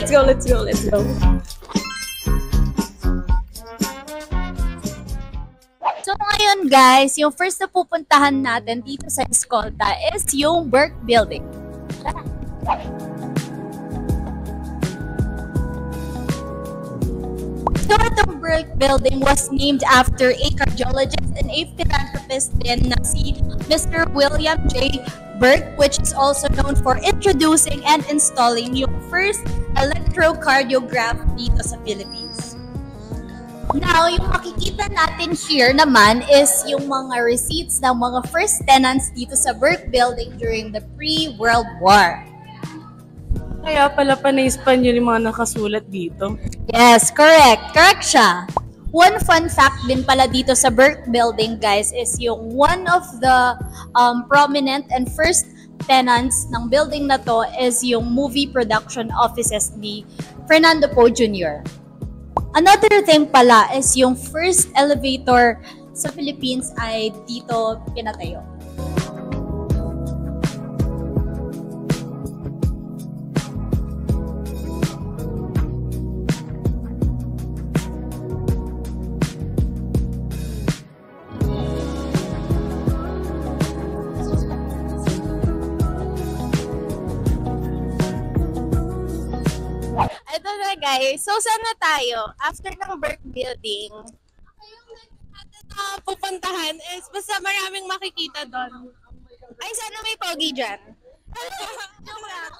let's go, let's go, let's go. So ngayon guys, yung first na pupuntahan natin dito sa Escolta is yung Burke Building. So itong Burke Building was named after a cardiologist and a philanthropist din na si Mr. William J. Burke, which is also known for introducing and installing yung first electrocardiograph dito sa Philippines. Now, yung makikita natin here naman is yung mga receipts ng mga first tenants dito sa Burke Building during the pre-World War. Kaya pala Panay-Espanyol yung mga nakasulat dito. Yes, correct. Correct siya. One fun fact din pala dito sa Burke Building, guys, is yung one of the prominent and first tenants ng building na to is yung movie production offices ni Fernando Poe Jr. Another thing pala is yung first elevator sa Philippines ay dito pinatayo. Ito na guys, so saan na tayo? After ng Burke Building, pupuntahan is basta maraming makikita doon. Ay, sana may pogi dyan. Joke lang.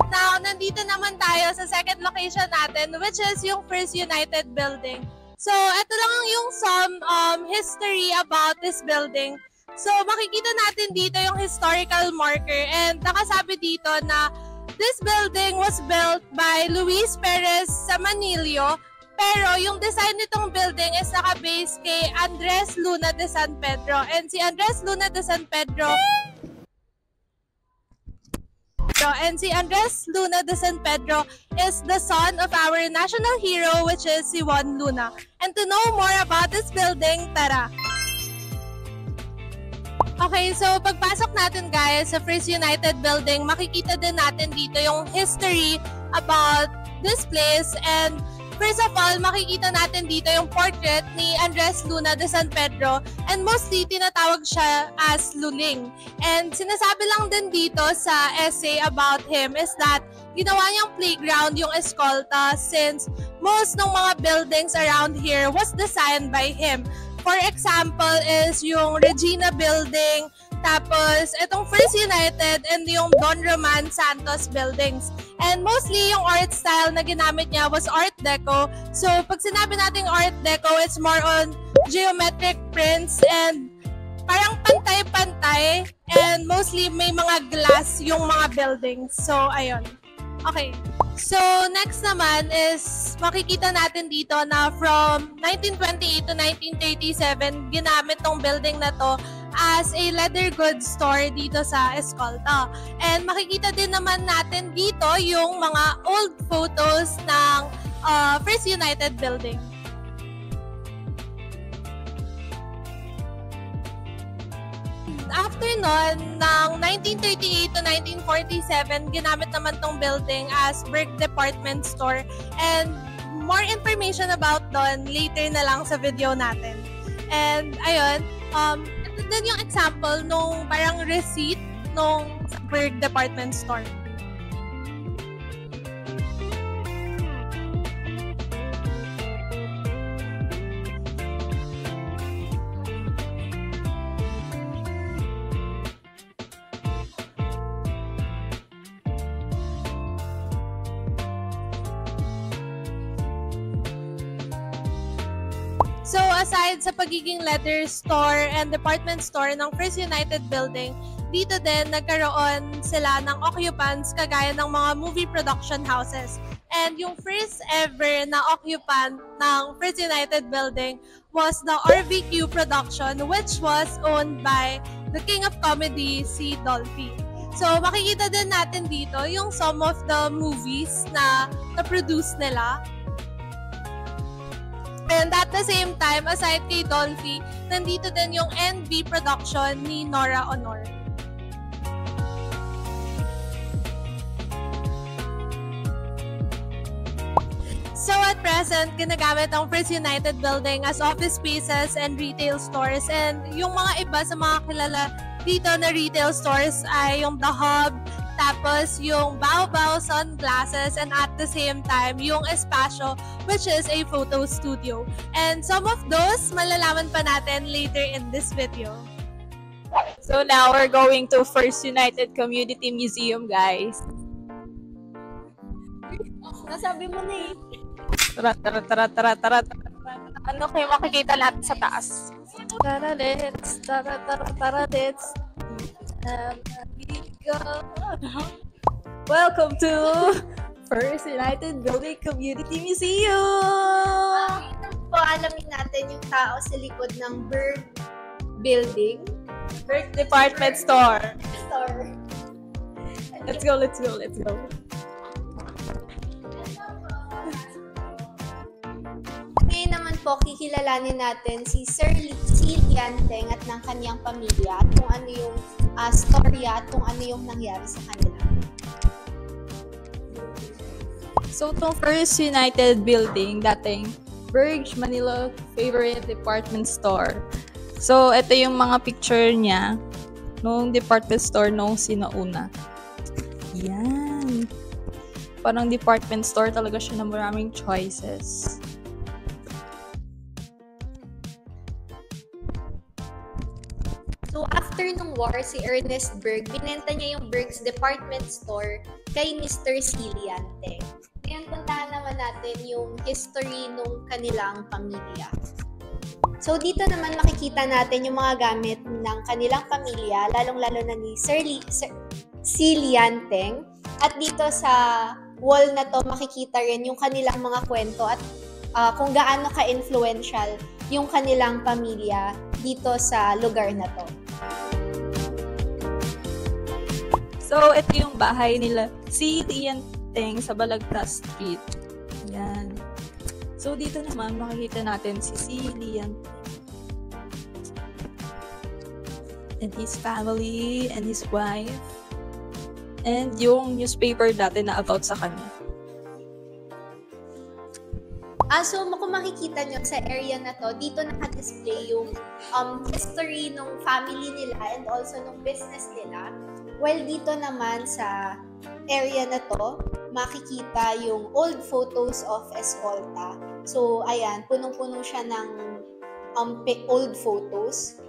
Now, nandito naman tayo sa second location natin, which is yung First United Building. So, ito lang yung some history about this building. So, makikita natin dito yung historical marker and nakasabi dito na this building was built by Luis Perez Samanillo, pero yung design nitong building is naka-base kay Andres Luna de San Pedro. And si Andres Luna de San Pedro is the son of our national hero, which is si Juan Luna. And to know more about this building, tara! Okay, so pagpasok natin guys sa First United Building, makikita din natin dito yung history about this place. And first of all, makikita natin dito yung portrait ni Andres Luna de San Pedro, and mostly tinatawag siya as Luling. And sinasabi lang din dito sa essay about him is that ginawa niyang playground yung Escolta since most ng mga buildings around here was designed by him. For example is yung Regina Building, tapos itong First United and yung Don Roman Santos buildings. And mostly yung art style na ginamit niya was Art Deco. So pag sinabi natin Art Deco, it's more on geometric prints and parang pantay-pantay, and mostly may mga glass yung mga buildings. So ayun. Okay. So next naman is makikita natin dito na from 1928 to 1937 ginamit tong building na to as a leather goods store dito sa Escolta. And makikita din naman natin dito yung mga old photos ng First United Building. After nun, ng 1938 to 1947, ginamit naman tong building as Burke Department Store. And more information about doon later na lang sa video natin. And ayun, ito din yung example nung parang receipt nung Burke Department Store. So aside sa pagiging leather store and department store ng First United Building, dito din nagkaroon sila ng occupants kagaya ng mga movie production houses. And yung first ever na occupant ng First United Building was the RVQ Production, which was owned by the King of Comedy, si Dolphy. So makikita din natin dito yung some of the movies na na-produce nila. And at the same time, aside kay Dolphy, nandito din yung NB production ni Nora Honor. So at present, ginagamit ang First United Building as office spaces and retail stores. And yung mga iba sa mga kilala dito na retail stores ay yung The Hub, tapos yung Bao Bao Sunglasses, and at the same time, yung Espacio, which is a photo studio. And some of those, malalaman pa natin later in this video. So now we're going to First United Community Museum, guys. Nasabi mo na eh. Tara. Ano kayo makikita natin sa taas? Tara-let's. Welcome to First United Building Community Museum! Po, alamin natin yung tao sa likod ng Berg Building Berg Department Store. Store. Let's go. Ngayon naman po, kikilalanin natin si Sir C. Lianteng at ng kanyang pamilya at kung ano yung storya at kung ano yung nangyari sa kanila. So, itong First United Building, dating Berg Manila favorite department store. So, ito yung mga picture niya nung department store nung sinauna. Yan. Parang department store talaga siya na maraming choices. So, after nung war, si Ernest Berg, binenta niya yung Berg's department store kay Mr. C. Lianteng. Ngayon, puntahan naman natin yung history nung kanilang pamilya. So, dito naman makikita natin yung mga gamit ng kanilang pamilya, lalong-lalo na ni Sir C. Lianteng. At dito sa wall na to, makikita rin yung kanilang mga kwento at kung gaano ka-influential yung kanilang pamilya dito sa lugar na to. So, ito yung bahay nila, si Lianteng sa Balagtas Street. Yan. So, dito naman, makikita natin si Lianteng and his family and his wife and yung newspaper dati na about sa kanya. So, kung makikita nyo sa area na to, dito naka-display yung history ng family nila and also ng business nila. While dito naman sa area na to, makikita yung old photos of Escolta. So, ayan, punong-puno siya ng old photos.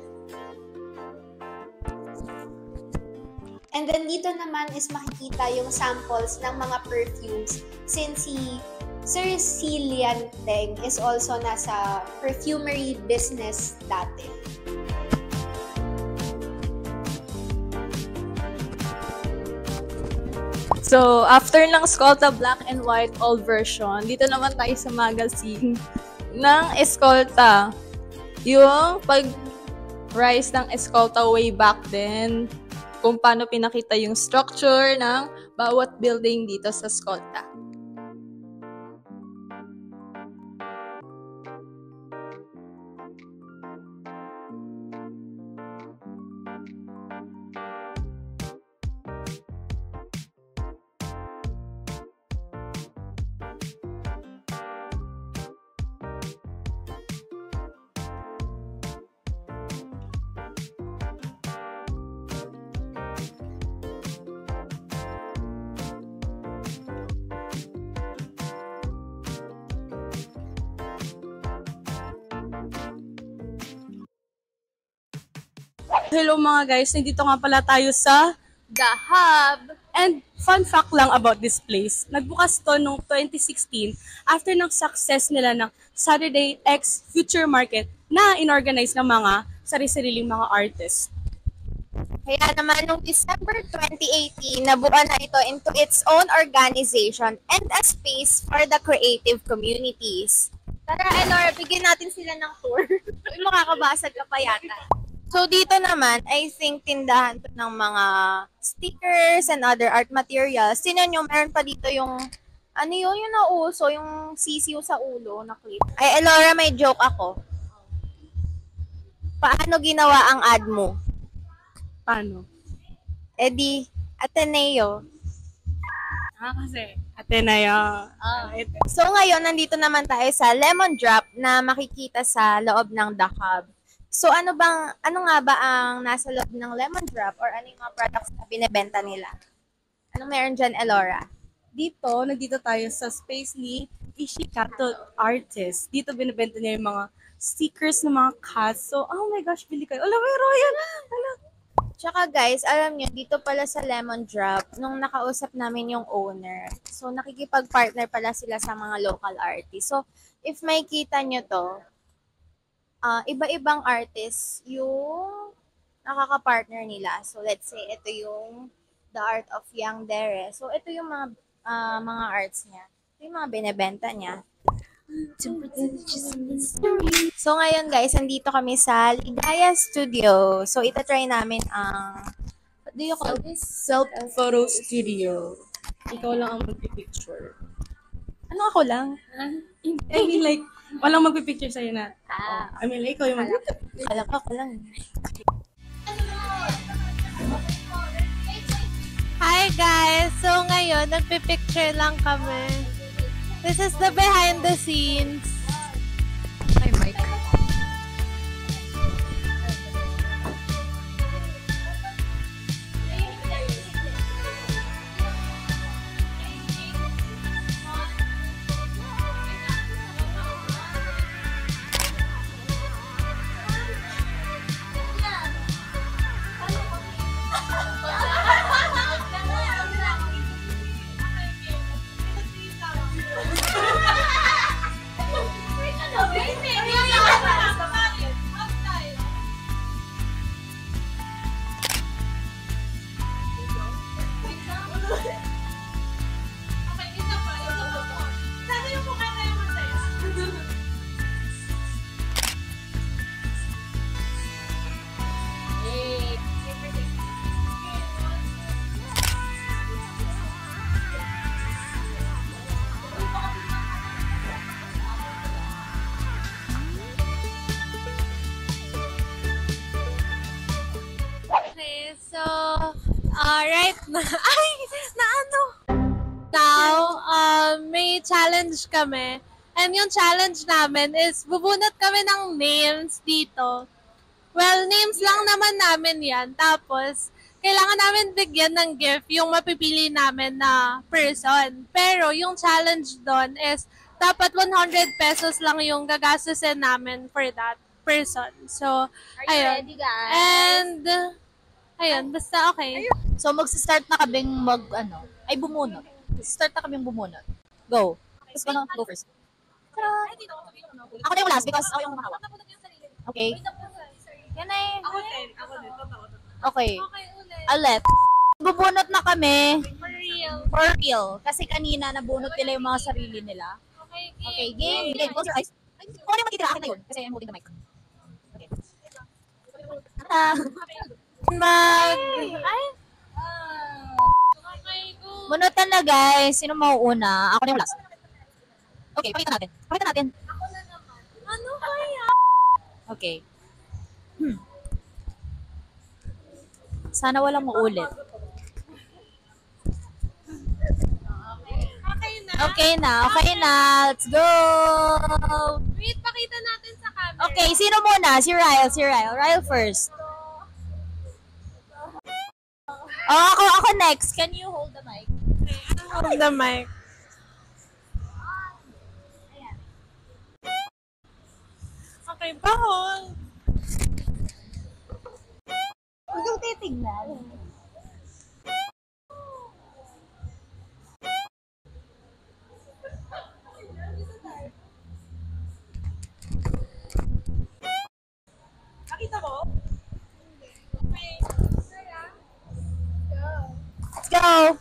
And then dito naman is makikita yung samples ng mga perfumes since si Sir C. Lianteng is also nasa perfumery business dati. So, after ng Escolta Black and White old version, dito naman tayo sa magazine ng Escolta. Yung pag-rise ng Escolta way back then, kung paano pinakita yung structure ng bawat building dito sa Escolta. Hello mga guys, nandito nga pala tayo sa The Hub. And fun fact lang about this place, nagbukas to noong 2016 after ng success nila ng Saturday X Future Market na inorganize ng mga sari-sariling mga artists. Kaya naman, noong December 2018, nabuo na ito into its own organization and a space for the creative communities. Tara, Elora, bigyan natin sila ng tour. Makakabasag ka pa yata. So, dito naman, I think tindahan to ng mga stickers and other art materials. Tinan nyo, meron pa dito yung Ano yun yung nauso, yung sisiw sa ulo na clip? Ay, Elora, may joke ako. Paano ginawa ang ad mo? Paano? Eh di, Ateneo. Kasi, Ateneo. So ngayon, nandito naman tayo sa Lemon Drop na makikita sa loob ng The Hub. So ano nga ba ang nasa loob ng Lemon Drop or ano yung mga products na binebenta nila? Anong meron dyan, Elora? Nandito tayo sa space ni Ishikato Artist. Dito binibenta niya yung mga stickers ng mga cats. So, oh my gosh, bili kayo. Alam mo, Royal! Tsaka guys, alam nyo, dito pala sa Lemon Drop, nung nakausap namin yung owner, so nakikipag-partner pala sila sa mga local artists. So, if may kita nyo to, iba-ibang artists yung nakaka-partner nila. So, let's say, ito yung The Art of Young Dere. So, ito yung mga arts niya. Ito yung mga binebenta niya. So, ngayon guys, nandito kami sa Ligaya Studio. So, itatry namin ang what do you call this? Self-photo studio. Ikaw lang ang magpipicture. Ano ako lang? I mean like, walang magpipicture sa'yo na. I mean like, ikaw yung magpipicture. Kala ko ako lang. Hi guys! So ngayon, nagpipicture lang kami. This is the behind the scenes. Ay, Mike. Okay, so, right na, ay, na ano? Now, may challenge kami. And yung challenge namin is, bubunot kami ng names dito. Well, names lang naman namin yan. Tapos, kailangan namin bigyan ng gift yung mapipili namin na person. Pero, yung challenge doon is, dapat 100 pesos lang yung gagastusin namin for that person. So, ayun. Ready, guys? And, ayun, basta okay. So, magsa-start na kaming bumunot. Start na kaming bumunot. Go. Who's gonna go first? Ako na yung last because ako yung mahawak. Okay. Yan ay. Ako din. Okay. Okay, ulit. Ulit. Bubunot na kami. For real. For real. Kasi kanina nabunot nila yung mga sarili nila. Okay, Okay, game. Game. Close your eyes. Kung ano yung matitira, akin na yun. Kasi I'm holding the mic. Okay. Ay! Okay, go. Bunutan na guys. Sino mauuna? Ako na yung last. Okay, pakita natin. Pakita natin. Ako na naman. Ano kaya? Okay. Sana walang maulit. Okay na. Okay na. Okay na. Let's go. Wait, pakita natin sa camera. Okay, sino muna? Si Ryle. Si Ryle. Ryle first. Oh, ako next. Can you hold the mic? Hold the mic. Okay, hold. Huwag yung titignan. Nakita mo? Let's go.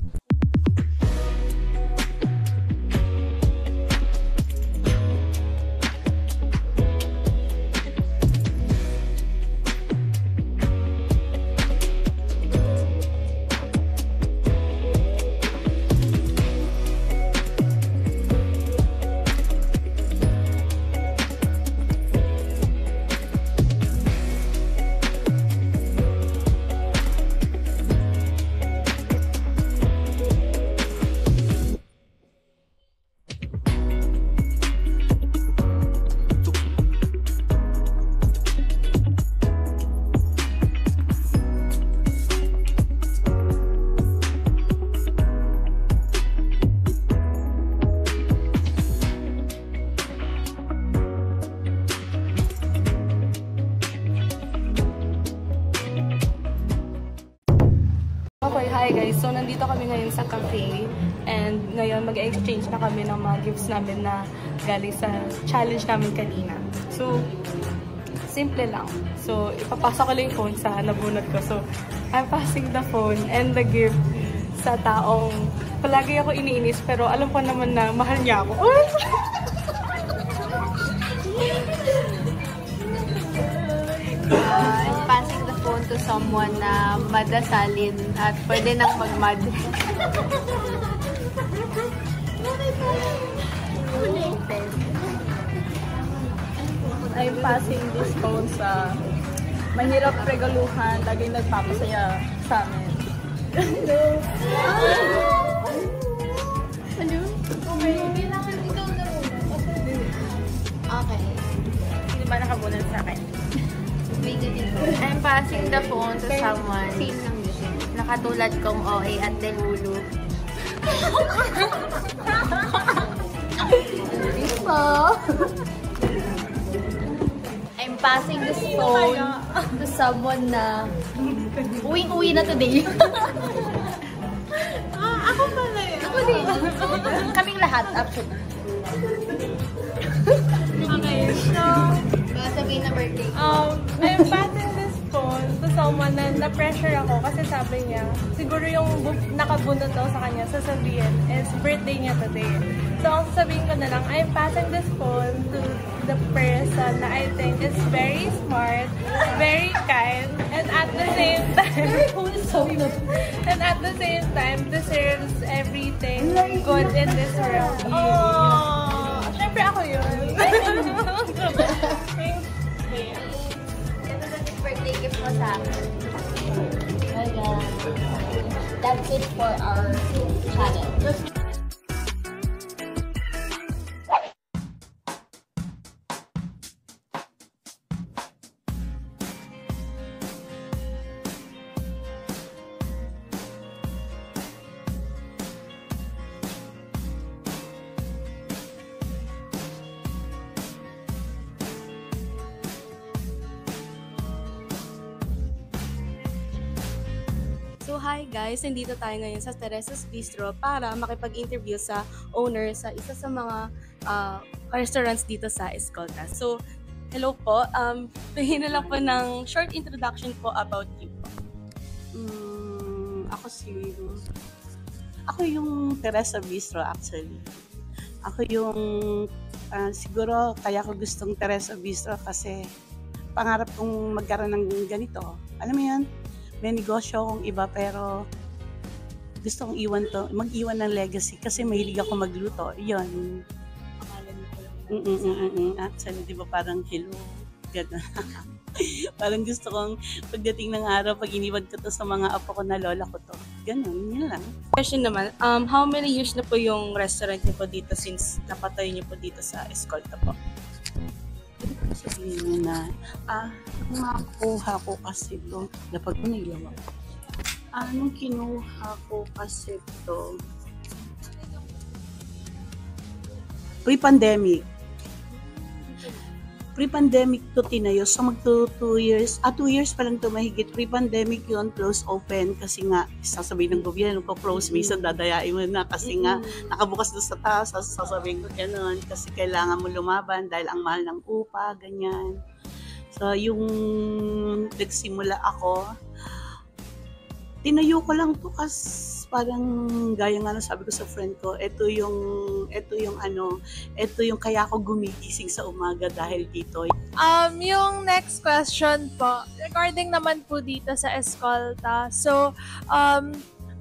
guys, so nandito kami ngayon sa cafe and ngayon mag-exchange na kami ng mga gifts namin na galing sa challenge namin kanina. So, simple lang. So, ipapasok ko lang yung phone sa nabunot ko. So, I'm passing the phone and the gift sa taong palagi ako iniinis pero alam ko naman na mahal niya ako. I'm passing the phone to someone na madasalin at pwede nang magmad. I'm passing this phone sa mahirap regaluhan, laging nagpapasaya sa amin. Okay. Hindi ba nakabunod sa akin? I'm passing the phone to someone na katulad kong OA at Delulu. I'm passing this phone to someone na uwing-uwi na today. Ako pala yun. Ako din. Kaming lahat, actually. Okay, so, Sabihin na birthday. I'm passing this phone to someone na na-pressure ako kasi sabi niya, siguro yung nakabunot daw sa kanya, sasabihin is birthday niya today. So, ang sasabihin ko na lang, I'm passing this phone to the person na I think is very smart, very kind, and at the same time, deserves everything good in this world. Oh, syempre ako yun. Birthday gift mo sa akin. That's it for our challenge. So hi guys, nandito tayo ngayon sa Teresa's Bistro para makipag-interview sa owner sa isa sa mga restaurants dito sa Escolta. So, hello po. Tingin na lang po ng short introduction po about you po. Ako yung Teresa Bistro actually. Ako yung siguro kaya ko gustong Teresa Bistro kasi pangarap kong magkaroon ng ganito. Alam mo yan? May negosyo akong iba pero gusto kong mag-iwan ng legacy kasi mahilig ako magluto. Yun. Actually, di ba parang hello? Gano'n. Parang gusto kong pagdating ng araw, pag iniwan ko to sa mga apo ko na lola ko to. Gano'n, yun lang. Question naman, how many years na po yung restaurant niyo po dito since napatayo niyo po dito sa Escolta po? Sabihin mo na, nakuha ko kasi ito. Dapat ko nailawa. Nung kinuha ko kasi ito, pre-pandemic. Pre-pandemic to tinayo. So magto 2 years, 2 years pa lang to mahigit. Pre-pandemic yun, close open. Kasi nga, sasabihin ng gobyerno, pa-close, minsan dadayain mo na. Kasi nga, nakabukas doon sa taas, sasabihin ko gano'n. Kasi kailangan mo lumaban dahil ang mahal ng upa, ganyan. So, yung nagsimula ako, tinayo ko lang to kasi parang gaya nga sabi ko sa friend ko, ito yung kaya ako gumigising sa umaga dahil dito. Yung next question po, regarding naman po dito sa Escolta. So,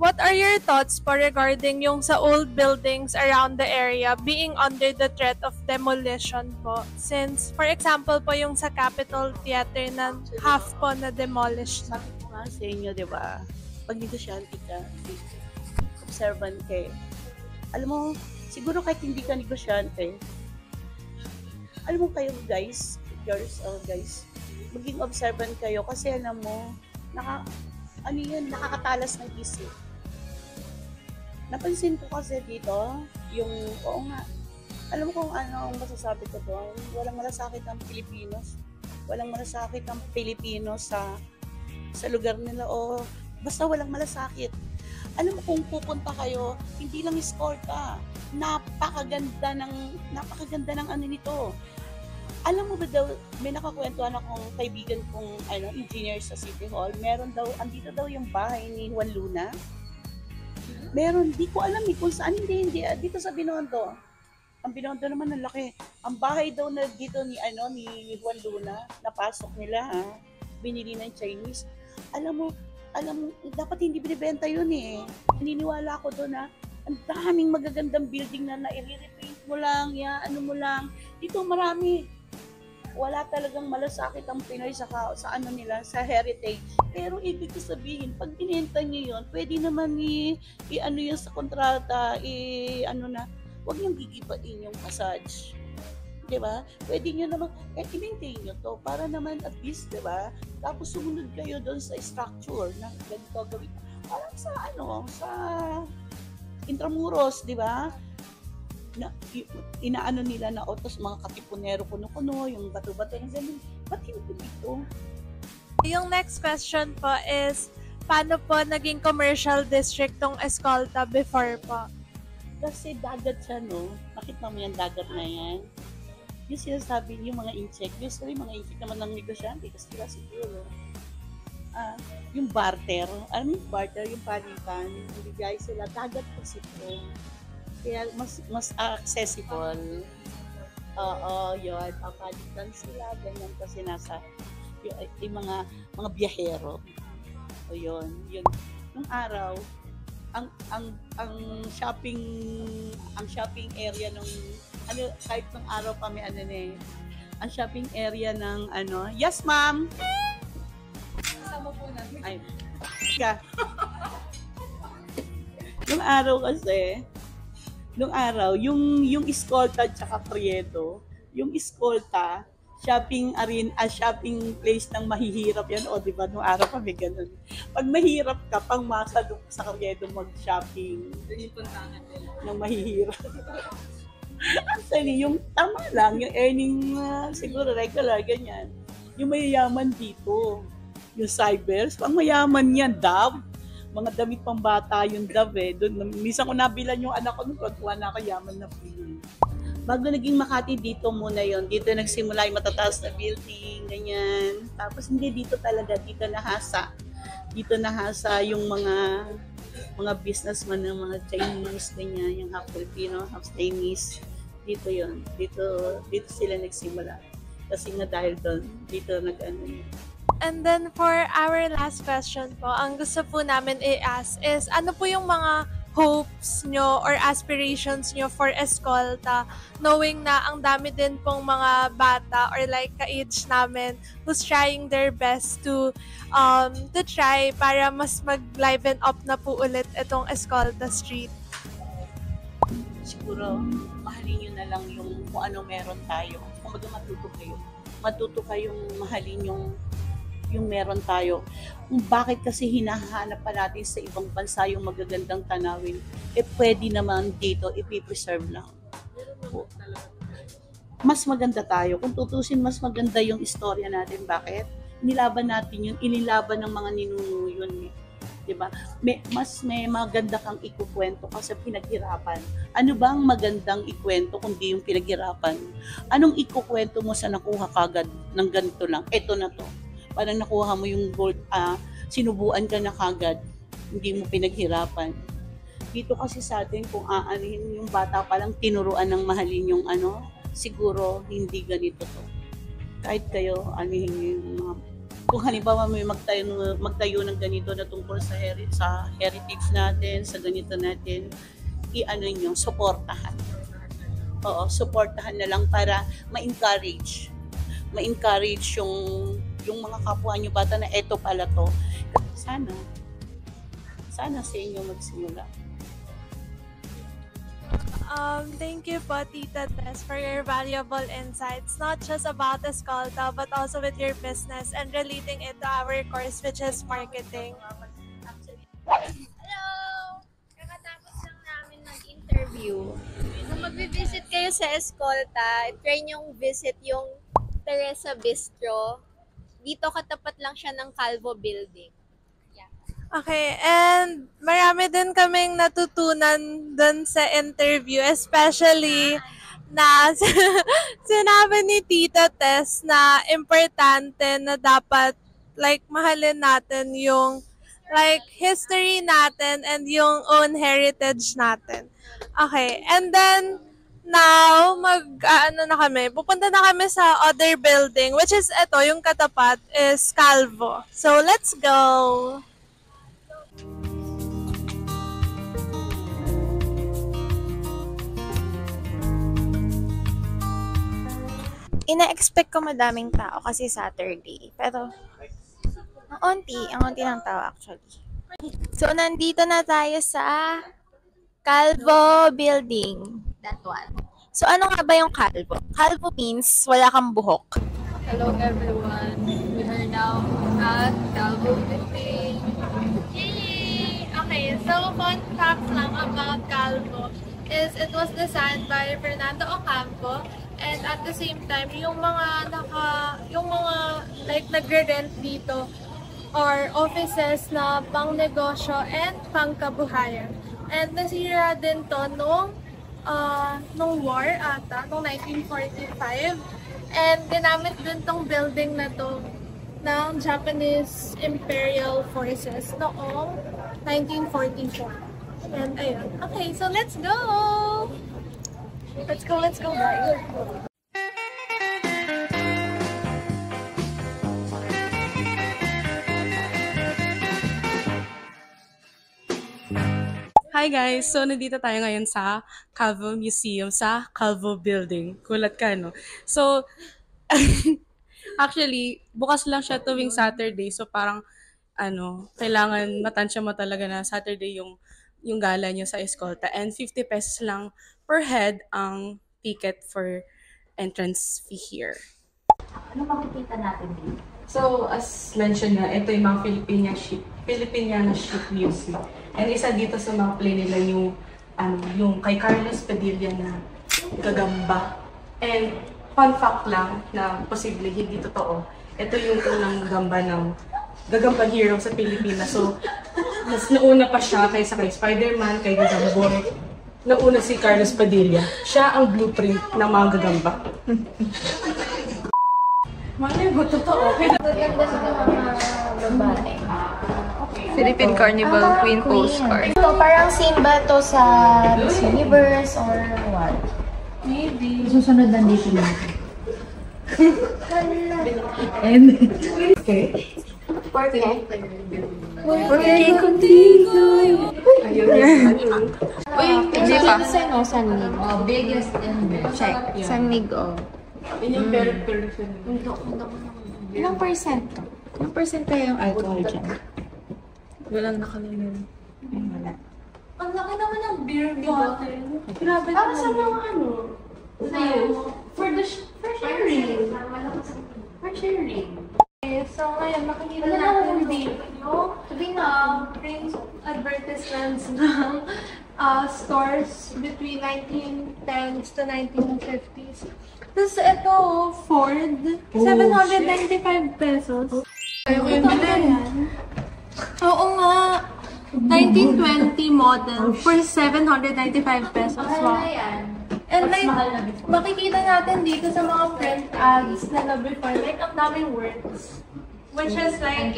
what are your thoughts po regarding yung sa old buildings around the area being under the threat of demolition po? Since, for example po, yung sa Capitol Theater na half po na demolished na. Sabi ko nga sa inyo, di ba? Pag negosyante ka, observant ka. Alam mo, siguro kahit hindi ka negosyante, alam mo kayo guys, girls or guys, maging observant kayo kasi alam mo, nakakatalas ng isip. Napansin ko kasi dito, oo nga, alam mo kung ano ang masasabi ko doon, walang malasakit ang Pilipinos. Walang malasakit ang Pilipino sa lugar nila o basta walang malasakit. Alam mo kung pupunta kayo, hindi lang eskorta. Napakaganda ng ano nito. Alam mo ba daw, may nakakwentuhan akong kaibigan kong engineer sa City Hall. Meron daw, andito daw yung bahay ni Juan Luna. Meron, di ko alam kung saan, hindi, dito sa Binondo. Ang Binondo naman ang laki. Ang bahay daw na dito ni Juan Luna, napasok nila binili ng Chinese. Alam mo, dapat hindi binibenta yun eh. Naniniwala ako doon na ang daming magagandang building na i-repaint mo lang, ano mo lang. Dito marami. Wala talagang malasakit ang Pinoy sa ano nila, sa heritage. Pero ibig ko sabihin, pag binenta niyo yun, pwede naman i-ano yun sa kontrata, huwag niyong gigibain yung massage. Diba? Pwede nyo naman, i-maintain nyo to para naman at least, diba? Tapos sumunod kayo doon sa structure na ganito gawin. Parang sa Intramuros, diba? Na, inaano nila na otos mga katipunero kuno-kuno, yung bato-bato ng ganun. Ba't hindi dito? Yung next question po is, paano po naging commercial district tong Escolta before po? Kasi dagat siya, no? Nakita mo yung dagat na yan? Yung sinasabi yung mga incheck, usually mga incheck naman ng negosyante kasi sila siguro. Yung barter, alam mo yung barter, yung palitan, bigay sila, dagat kasi ito. Kaya mas accessible. Oo, yun. Papalitan sila, ganyan kasi nasa yung mga biyahero. O yun. Nung araw, ang shopping area nung kahit nung araw kami ang shopping area ng yes ma'am. Kasama po natin. Ay. Nung araw, yung Escolta at saka Prieto, yung Escolta, shopping place ng mahihirap yan. O, diba, nung araw kami ganun. Pag mahirap ka, pang masalok sa Prieto mag-shopping. Ng mahihirap. Actually, yung tama lang, yung earning siguro regular, ganyan. Yung mayayaman dito, yung cybers, pang mayaman yan, Dab. Mga damit pang bata yung Dab eh. Doon, minsan ko nabilan yung anak ko nung pagkuha na kayaman na pili. Bago naging Makati, dito muna yon. Dito nagsimula yung matataas na building, ganyan. Tapos hindi dito talaga, dito nahasa. Dito nahasa yung mga businessman ng mga Chinese, ganyan, yung half Filipino, half Chinese. Dito yon. Dito sila nagsimula. Kasi nga dahil doon, dito nag-ano. And then for our last question po, ang gusto po namin i-ask is, ano po yung mga hopes nyo or aspirations nyo for Escolta, knowing na ang dami din pong mga bata or like ka-age namin who's trying their best to try para mas mag-liven up na po ulit itong Escolta Street? Siguro, mahalin nyo na lang yung kung ano meron tayo. Kung matuto kayong mahalin yung meron tayo. Kung bakit kasi hinahanap pa natin sa ibang bansa yung magagandang tanawin, pwede naman dito, ipipreserve lang. Mas maganda tayo. Kung tutusin, mas maganda yung istorya natin. Bakit? Nilaban natin yun, inilaban ng mga ninuno yun. Diba? Mas may maganda kang ikukwento kasi pinaghirapan. Ano bang magandang ikwento kundi yung pinaghirapan? Anong ikukwento mo sa nakuha kagad ng ganito lang? Ito na to. Parang nakuha mo yung gold, sinubuan ka na kagad, hindi mo pinaghirapan. Dito kasi sa atin, kung aanihin yung bata pa lang, tinuruan ng mahalin yung siguro hindi ganito to. Kahit kayo, anihin yung kung halimbawa may magtayo ng ganito na tungkol sa heritage natin, sa ganito natin, nyo, supportahan. Oo, supportahan na lang para ma-encourage yung mga kapwa nyo bata na eto pala to. Sana sa inyo magsimula. Thank you po, Tita Tess, for your valuable insights, not just about Escolta, but also with your business and relating it to our course, which is marketing. Hello! Kakatapos lang namin mag-interview. Kung mag-visit kayo sa Escolta, try nyong visit yung Teresa Bistro. Dito katapat lang siya ng Calvo Building. Yeah. Okay, and marami din kaming natutunan dun sa interview, especially na sinabi ni Tita Tess na importante na dapat like mahalin natin yung like history natin and yung own heritage natin. Okay, and then now pupunta na kami sa other building, which is ito, yung katapat is Calvo. So let's go! Ina-expect ko madaming tao kasi Saturday. Pero, ang onti ng tao actually. So, nandito na tayo sa Calvo Building. That one. So, ano nga ba yung Calvo? Calvo means wala kang buhok. Hello everyone. We are now at Calvo Building. Yay! Okay, so fun fact lang about Calvo is it was designed by Fernando Ocampo, and at the same time yung mga like nagre-rent dito or offices na pang negosyo and pang kabuhayan. And nasira din to nung war ata, nung 1945. And ginamit din tong building na to ng Japanese Imperial Forces noong 1944. And ayun. Okay, so let's go! Let's go, guys! Hi guys! So, nandito tayo ngayon sa Calvo Museum, sa Calvo Building. Kulat ka, no? So, actually, bukas lang siya tuwing Saturday. So, parang, kailangan matansya mo talaga na Saturday yung gala niyo sa eskolta. And 50 pesos lang per head ang ticket for entrance fee here. Ano makikita natin dito? So, as mentioned na, ito yung mga Filipiniana Ship Museum. And isa dito sa mga play nila yung kay Carlos Padilla na gagamba. And fun fact lang na posible hindi totoo. Ito yung unang gagamba hero sa Pilipinas. So, mas nauna pa siya kaysa kay Spider-Man, kay Gagamboy. Nauna si Carlos Padilla. Siya ang blueprint ng mga gagamba. Malay mo, totoo. Maganda sa mga babae. Philippine Carnival Queen postcard. So, parang scene ba to sa Miss Universe or what? Maybe. Susunod nandito natin. Okay. Porque contigo. Ayun. Uy, Hindi pa. San Mig. Oh, biggest and best. Check. San Mig, oh. Yun yung pero Ilang percent to? Ilang percent kaya yung alcohol dyan? walang nakalagay. Wala. Ang laki naman ng beer bottle. Grabe Para naman. sa mga sa'yo. For sharing. For sharing. Okay, so ngayon makikita natin dito yung print advertisements ng stores between 1910s to 1950s. Tapos ito, Ford, 795 pesos. Ayoko yung bilhin. Oo nga, 1920 model for 795 pesos. Wow. And like, makikita natin dito sa mga print ads na before, like, ang daming words. Which is like,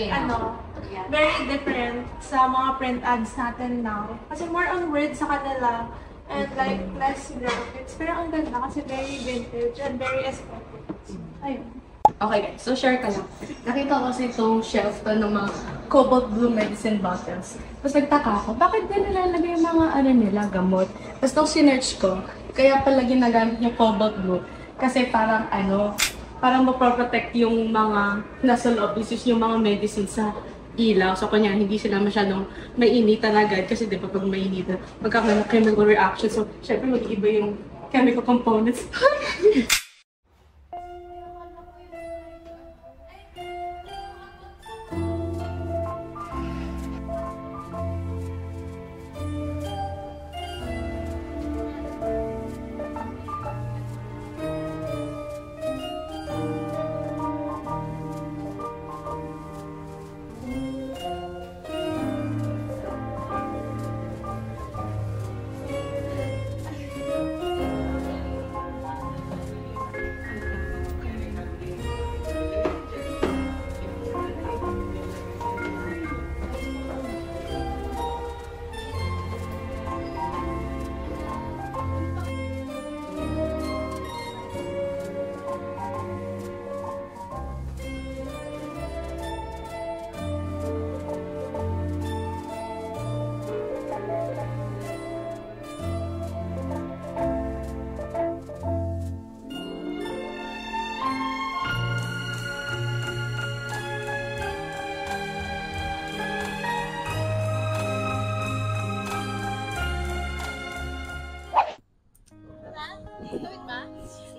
very different sa mga print ads natin now. Kasi more on words sa kanila and like, less graphics. Pero ang ganda kasi very vintage and very aesthetic. Ayun. Okay guys, so share ka lang. Nakita ko kasi itong shelf to ng mga cobalt blue medicine bottles. Tapos nagtaka ako, bakit din nilalagay yung mga gamot? Tapos nung sinerch ko, kaya pala ginagamit yung cobalt blue. Kasi parang parang maproprotect yung mga nasa loob, is yung mga medicine sa ilaw. So kanya hindi sila masyadong mainitan agad kasi di ba pag mainitan, magkakaroon ng chemical reaction. So syempre mag-iba yung chemical components.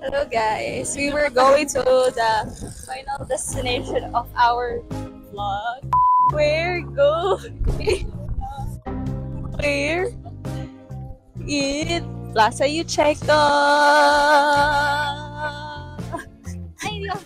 Hello guys, we were going to the final destination of our vlog. We're going where? In Plaza Yucheco. Ay, Diyos.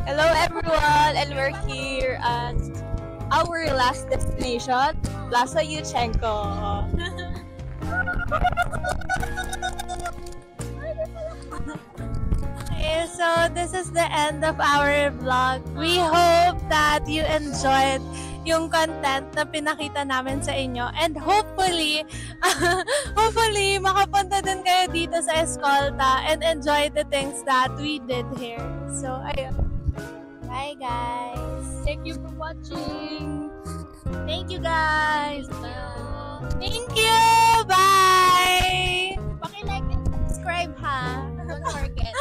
Hello everyone, and we're here at our last destination, Plaza Yuchenko. Okay, so this is the end of our vlog. We hope that you enjoyed yung content na pinakita namin sa inyo. And hopefully, hopefully, makapunta din kayo dito sa Escolta and enjoy the things that we did here. So, ayun. Bye, guys. Thank you for watching. Thank you, guys. Thank you! Bye! Paki-like and subscribe, ha? Don't forget.